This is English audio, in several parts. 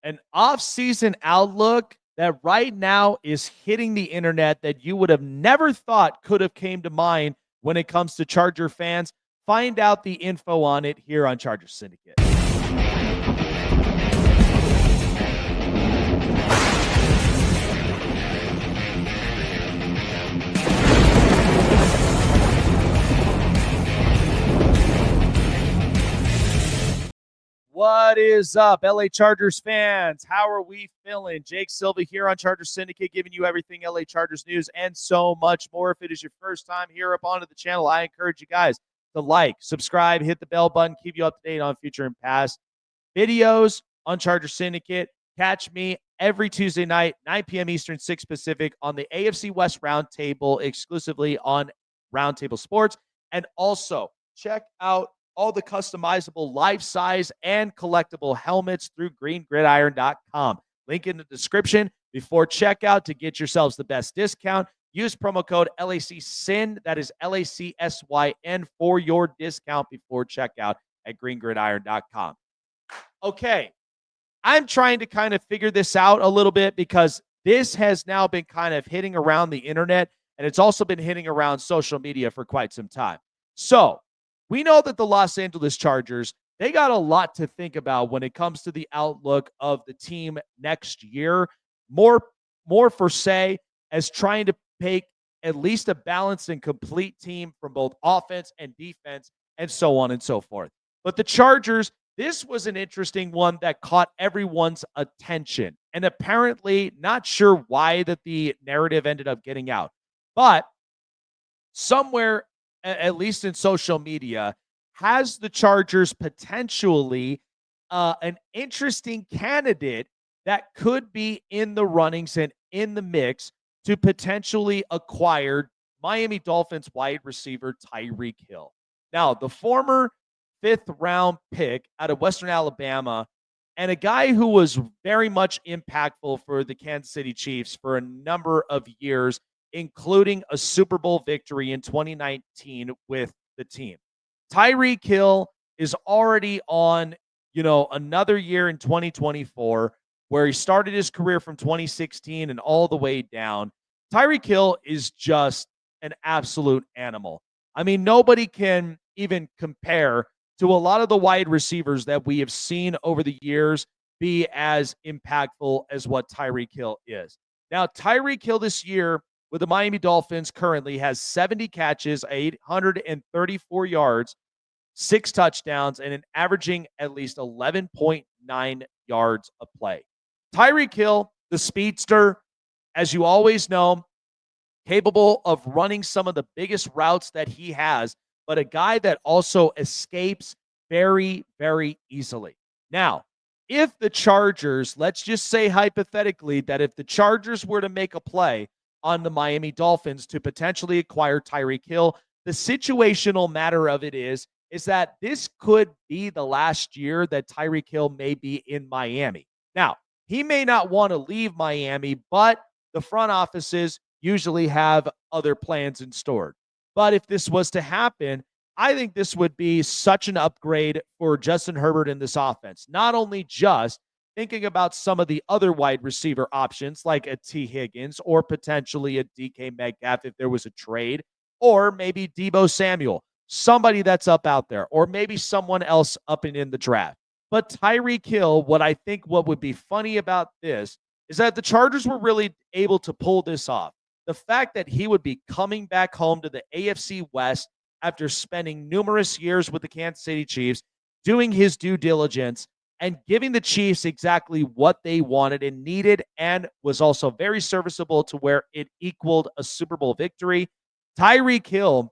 An off-season outlook that right now is hitting the internet that you would have never thought could have came to mind when it comes to Charger fans. Find out the info on it here on Charger Syndicate. What is up, LA Chargers fans? How are we feeling? Jake Silva here on Charger Syndicate, giving you everything LA Chargers news and so much more. If it is your first time here up onto the channel, I encourage you guys to like, subscribe, hit the bell button, keep you up to date on future and past videos on Charger Syndicate. Catch me every Tuesday night, 9 p.m. Eastern, 6 Pacific, on the AFC West Roundtable, exclusively on Roundtable Sports. And also, check out all the customizable life-size and collectible helmets through greengridiron.com. Link in the description before checkout to get yourselves the best discount. Use promo code LACSYN, that is LACSYN, for your discount before checkout at greengridiron.com. Okay, I'm trying to kind of figure this out a little bit because this has now been kind of hitting around the internet, and it's also been hitting around social media for quite some time. So, we know that the Los Angeles Chargers, they got a lot to think about when it comes to the outlook of the team next year. More for say as trying to make at least a balanced and complete team from both offense and defense and so on and so forth. But the Chargers, this was an interesting one that caught everyone's attention. And apparently, not sure why that the narrative ended up getting out. But somewhere, at least in social media, has the Chargers potentially an interesting candidate that could be in the runnings and in the mix to potentially acquire Miami Dolphins wide receiver Tyreek Hill. Now, the former 5th-round pick out of Western Alabama and a guy who was very much impactful for the Kansas City Chiefs for a number of years, including a Super Bowl victory in 2019 with the team. Tyreek Hill is already on, another year in 2024 where he started his career from 2016 and all the way down. Tyreek Hill is just an absolute animal. I mean, nobody can even compare to a lot of the wide receivers that we have seen over the years be as impactful as what Tyreek Hill is. Now, Tyreek Hill this year with the Miami Dolphins currently has 70 catches, 834 yards, 6 touchdowns, and an averaging at least 11.9 yards a play. Tyreek Hill, the speedster, as you always know, capable of running some of the biggest routes that he has, but a guy that also escapes very, very easily. Now, if the Chargers, let's just say hypothetically that if the Chargers were to make a play on the Miami Dolphins to potentially acquire Tyreek Hill, the situational matter of it is that this could be the last year that Tyreek Hill may be in Miami. Now, he may not want to leave Miami, but the front offices usually have other plans in store. But if this was to happen, I think this would be such an upgrade for Justin Herbert in this offense. Not only just thinking about some of the other wide receiver options like a T. Higgins or potentially a DK Metcalf if there was a trade, or maybe Deebo Samuel, somebody that's up out there, or maybe someone else up and in the draft. But Tyreek Hill, what would be funny about this is that the Chargers were really able to pull this off. The fact that he would be coming back home to the AFC West after spending numerous years with the Kansas City Chiefs, doing his due diligence, and giving the Chiefs exactly what they wanted and needed, and was also very serviceable to where it equaled a Super Bowl victory. Tyreek Hill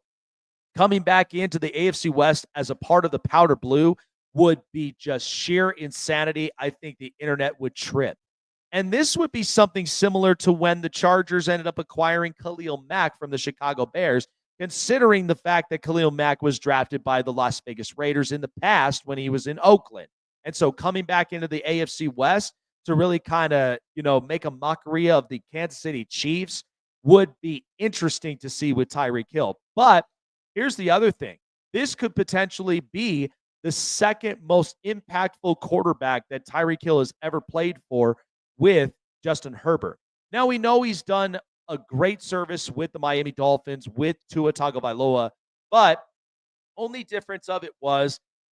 coming back into the AFC West as a part of the powder blue would be just sheer insanity. I think the internet would trip. And this would be something similar to when the Chargers ended up acquiring Khalil Mack from the Chicago Bears, considering the fact that Khalil Mack was drafted by the Las Vegas Raiders in the past when he was in Oakland. And so coming back into the AFC West to really kind of, make a mockery of the Kansas City Chiefs would be interesting to see with Tyreek Hill. But here's the other thing. This could potentially be the second most impactful quarterback that Tyreek Hill has ever played for with Justin Herbert. Now we know he's done a great service with the Miami Dolphins with Tua Tagovailoa, but only difference of it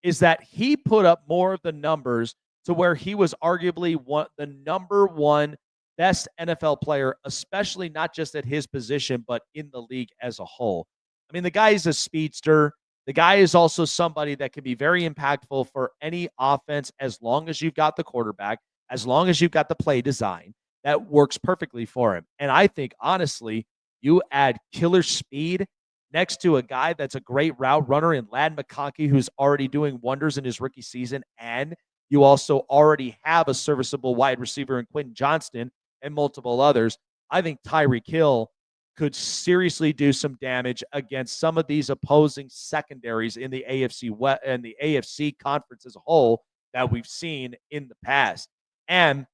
is that he put up more of the numbers to where he was arguably the number one best NFL player, especially not just at his position, but in the league as a whole. I mean, the guy is a speedster. The guy is also somebody that can be very impactful for any offense as long as you've got the quarterback, as long as you've got the play design that works perfectly for him. And I think, honestly, you add killer speed next to a guy that's a great route runner in Ladd McConkey, who's already doing wonders in his rookie season. And you also already have a serviceable wide receiver in Quentin Johnston and multiple others. I think Tyreek Hill could seriously do some damage against some of these opposing secondaries in the AFC West and the AFC conference as a whole that we've seen in the past. And,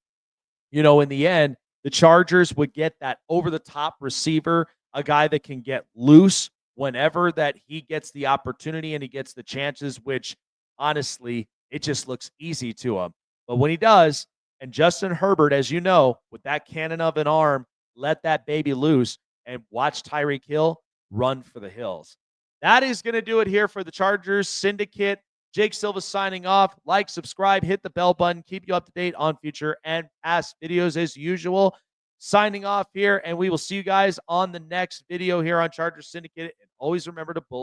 in the end, the Chargers would get that over the top receiver, a guy that can get loose whenever that he gets the opportunity and he gets the chances, which honestly, it just looks easy to him. But when he does, and Justin Herbert, as you know, with that cannon of an arm, let that baby loose and watch Tyreek Hill run for the hills. That is going to do it here for the Chargers Syndicate. Jake Silva signing off. Like, subscribe, hit the bell button, keep you up to date on future and past videos as usual. Signing off here, and we will see you guys on the next video here on Chargers Syndicate. And always remember to bull